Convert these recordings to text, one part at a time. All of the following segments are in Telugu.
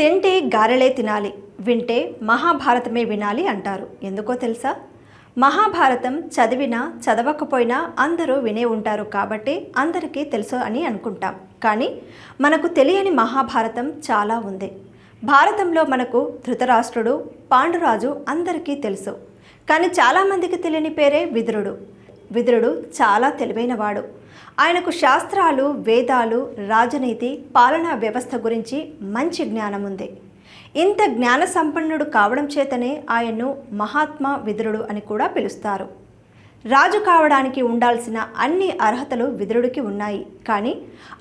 తింటే గారెలే తినాలి, వింటే మహాభారతమే వినాలి అంటారు. ఎందుకో తెలుసా? మహాభారతం చదివినా చదవకపోయినా అందరూ వినే ఉంటారు కాబట్టి అందరికీ తెలుసు అని అనుకుంటాం. కానీ మనకు తెలియని మహాభారతం చాలా ఉంది. భారతంలో మనకు ధృతరాష్ట్రుడు, పాండురాజు అందరికీ తెలుసు. కానీ చాలామందికి తెలియని పేరే విదురుడు. విదురుడు చాలా తెలివైనవాడు. ఆయనకు శాస్త్రాలు, వేదాలు, రాజనీతి, పాలనా వ్యవస్థ గురించి మంచి జ్ఞానం ఉంది. ఇంత జ్ఞాన సంపన్నుడు కావడం చేతనే ఆయన్ను మహాత్మా విదురుడు అని కూడా పిలుస్తారు. రాజు కావడానికి ఉండాల్సిన అన్ని అర్హతలు విదురుడికి ఉన్నాయి. కానీ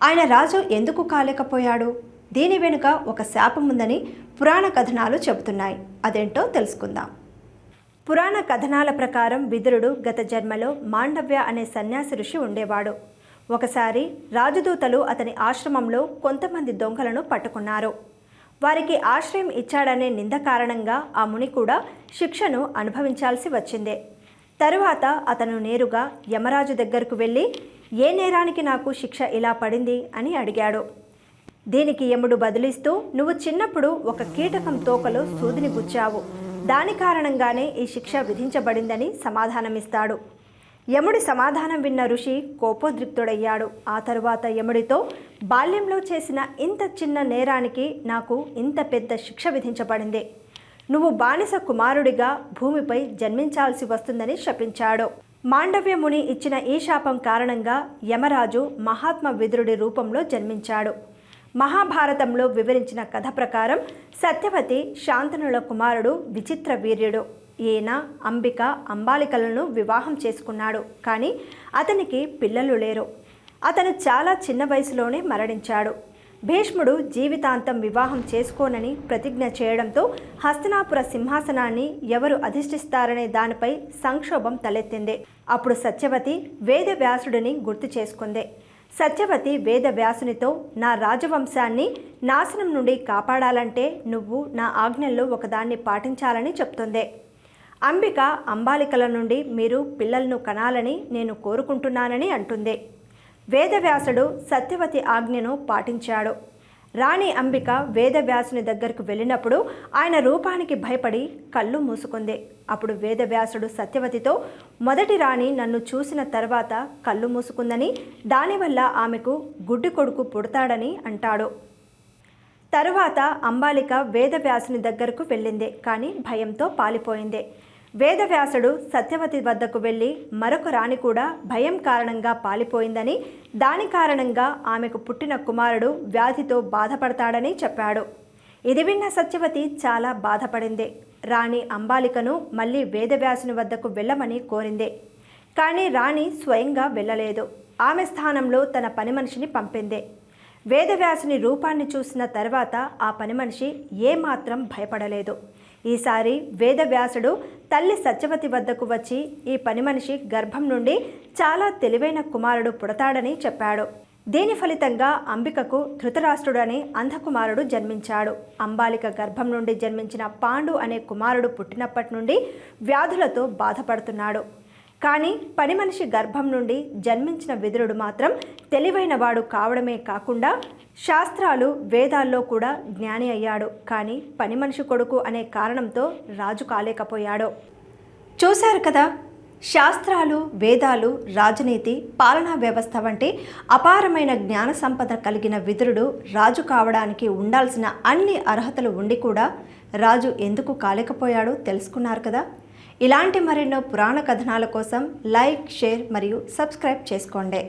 ఆయన రాజు ఎందుకు కాలేకపోయాడు? దీని వెనుక ఒక శాపం ఉందని పురాణ కథనాలు చెబుతున్నాయి. అదేంటో తెలుసుకుందాం. పురాణ కథనాల ప్రకారం విదురుడు గత జన్మలో మాండవ్య అనే సన్యాసి ఋషి ఉండేవాడు. ఒకసారి రాజదూతలు అతని ఆశ్రమంలో కొంతమంది దొంగలను పట్టుకున్నారు. వారికి ఆశ్రయం ఇచ్చాడనే నింద కారణంగా ఆ ముని కూడా శిక్షను అనుభవించాల్సి వచ్చిందే. తరువాత అతను నేరుగా యమరాజు దగ్గరకు వెళ్ళి, ఏ నేరానికి నాకు శిక్ష ఇలా పడింది అని అడిగాడు. దీనికి యముడు బదులిస్తూ, నువ్వు చిన్నప్పుడు ఒక కీటకం తోకలో సూదిని గుచ్చావు, దాని కారణంగానే ఈ శిక్ష విధించబడిందని సమాధానమిస్తాడు. యముడి సమాధానం విన్న ఋషి కోపోద్రిక్తుడయ్యాడు. ఆ తరువాత యముడితో, బాల్యంలో చేసిన ఇంత చిన్న నేరానికి నాకు ఇంత పెద్ద శిక్ష విధించబడింది. నువ్వు బానిస కుమారుడిగా భూమిపై జన్మించాల్సి వస్తుందని శపించాడు. మాండవ్య ముని ఇచ్చిన ఈ శాపం కారణంగా యమరాజు మహాత్మ విదురుడి రూపంలో జన్మించాడు. మహాభారతంలో వివరించిన కథ ప్రకారం సత్యవతి శాంతనుల కుమారుడు విచిత్ర వీర్యుడు. ఈయన అంబిక, అంబాలికలను వివాహం చేసుకున్నాడు. కానీ అతనికి పిల్లలు లేరు. అతను చాలా చిన్న వయసులోనే మరణించాడు. భీష్ముడు జీవితాంతం వివాహం చేసుకోనని ప్రతిజ్ఞ చేయడంతో హస్తినాపుర సింహాసనాన్ని ఎవరు అధిష్ఠిస్తారనే దానిపై సంక్షోభం తలెత్తింది. అప్పుడు సత్యవతి వేదవ్యాసుడిని గుర్తు చేసుకుంది. సత్యవతి వేదవ్యాసునితో, నా రాజవంశాన్ని నాశనం నుండి కాపాడాలంటే నువ్వు నా ఆజ్ఞల్లో ఒకదాన్ని పాటించాలని చెప్తుంది. అంబిక అంబాలికల నుండి మీరు పిల్లలను కనాలని నేను కోరుకుంటున్నానని అంటుంది. వేదవ్యాసుడు సత్యవతి ఆజ్ఞను పాటించాడు. రాణి అంబిక వేదవ్యాసుని దగ్గరకు వెళ్ళినప్పుడు ఆయన రూపానికి భయపడి కళ్ళు మూసుకుంది. అప్పుడు వేదవ్యాసుడు సత్యవతితో, మొదటి రాణి నన్ను చూసిన తర్వాత కళ్ళు మూసుకుందని, దానివల్ల ఆమెకు గుడ్డి కొడుకు పుడతాడని అంటాడు. తరువాత అంబాలిక వేదవ్యాసుని దగ్గరకు వెళ్ళింది. కానీ భయంతో పాలిపోయింది. వేదవ్యాసుడు సత్యవతి వద్దకు వెళ్ళి, మరొక రాణి కూడా భయం కారణంగా పాలిపోయిందని, దాని కారణంగా ఆమెకు పుట్టిన కుమారుడు వ్యాధితో బాధపడతాడని చెప్పాడు. ఇది విన్న సత్యవతి చాలా బాధపడింది. రాణి అంబాలికను మళ్ళీ వేదవ్యాసుని వద్దకు వెళ్ళమని కోరింది. కానీ రాణి స్వయంగా వెళ్ళలేదు. ఆమె స్థానంలో తన పని మనిషిని పంపింది. వేదవ్యాసుని రూపాన్ని చూసిన తర్వాత ఆ పని మనిషి ఏమాత్రం భయపడలేదు. ఈసారి వేదవ్యాసుడు తల్లి సత్యవతి వద్దకు వచ్చి, ఈ పని మనిషి గర్భం నుండి చాలా తెలివైన కుమారుడు పుడతాడని చెప్పాడు. దీని ఫలితంగా అంబికకు ధృతరాష్ట్రుడు అనే అంధకుమారుడు జన్మించాడు. అంబాలిక గర్భం నుండి జన్మించిన పాండు అనే కుమారుడు పుట్టినప్పటి నుండి వ్యాధులతో బాధపడుతున్నాడు. కానీ పని మనిషి గర్భం నుండి జన్మించిన విదురుడు మాత్రం తెలివైనవాడు కావడమే కాకుండా శాస్త్రాలు, వేదాల్లో కూడా జ్ఞాని అయ్యాడు. కానీ పని మనిషి కొడుకు అనే కారణంతో రాజు కాలేకపోయాడు. చూశారు కదా, శాస్త్రాలు, వేదాలు, రాజనీతి, పాలనా వ్యవస్థ వంటి అపారమైన జ్ఞాన సంపద కలిగిన విదురుడు రాజు కావడానికి ఉండాల్సిన అన్ని అర్హతలు ఉండి కూడా రాజు ఎందుకు కాలేకపోయాడో తెలుసుకున్నారు కదా. ఇలాంటి మరెన్నో పురాణ కథనాల కోసం లైక్, షేర్ మరియు సబ్స్క్రైబ్ చేసుకోండి.